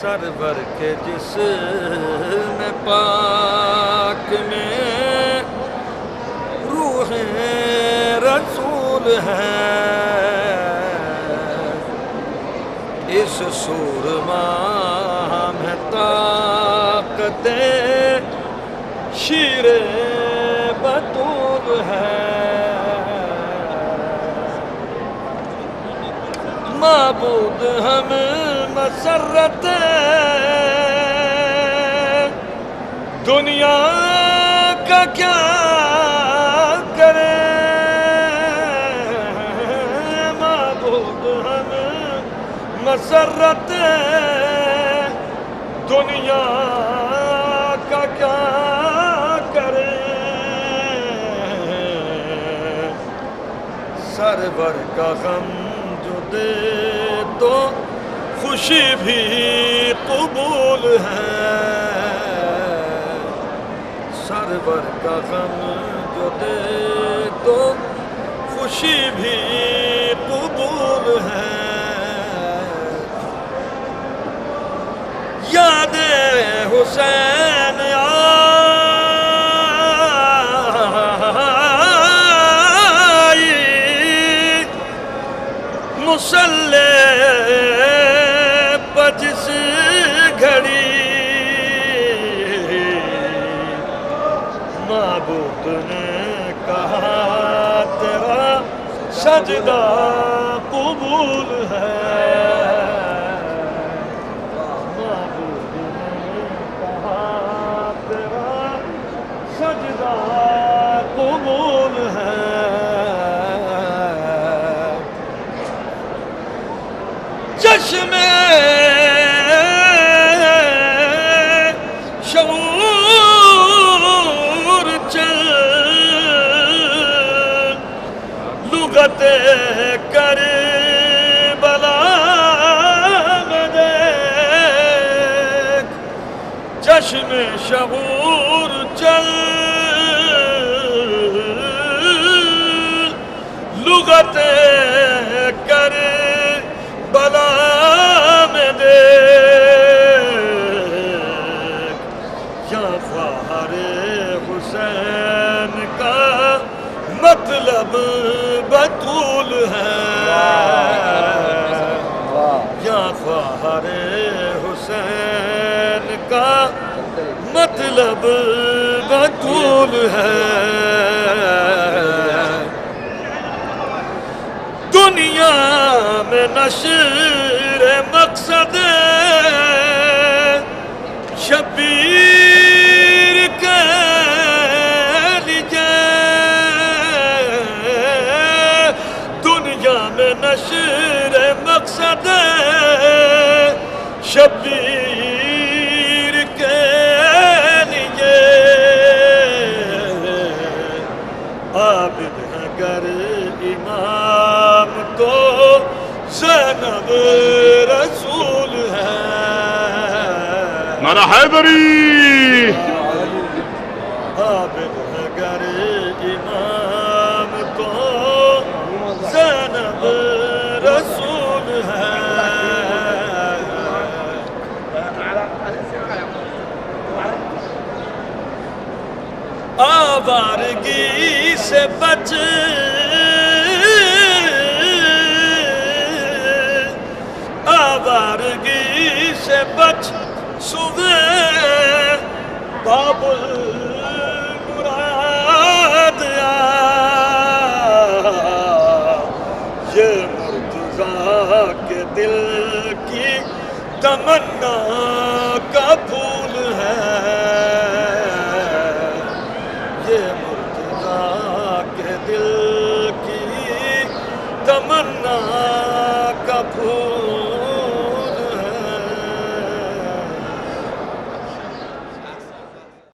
سرور کے جسم پاک میں روح رسول ہے، اس سورما میں طاقت شیر بطول ہے، معبود ہم مسرت دنیا کا کیا کریں، معبود ہم مسرت دنیا کا کیا کریں، سرور کا غم جو دے تو خوشی بھی قبول ہے، سرور کا غم جو دے تو خوشی بھی قبول ہے، یاد حسین آئی مصلی پر جس گھڑی، معبود نے کہا تیرا سجدہ قبول ہے، معبود نے کہا تیرا سجدہ قبول ہے، چشم شعور چل لغت کربلا میں دیکھ، چشم شعور چل لغت کربلا میں دیکھ، یا فخر حسین کا مطلب بطول ہے، یا فخر حسین کا مطلب بطول ہے، دنیا میں نشر مقصد شبیر کے لیے، دنیا میں نشر مقصد شبیر کے لیے، عابد ہے گر امام تو زینب رسول ہے، نعرہ حیدری، عابد ہے گر امام تو زینب رسول ہے، آوارگی سے بچ آوارگی سے بچ سوئے باب المراد یہ مرتضیٰ کے دل کی تمنا کا پھول ہے، یہ مرتضیٰ کے دل کی تمنا کا پھول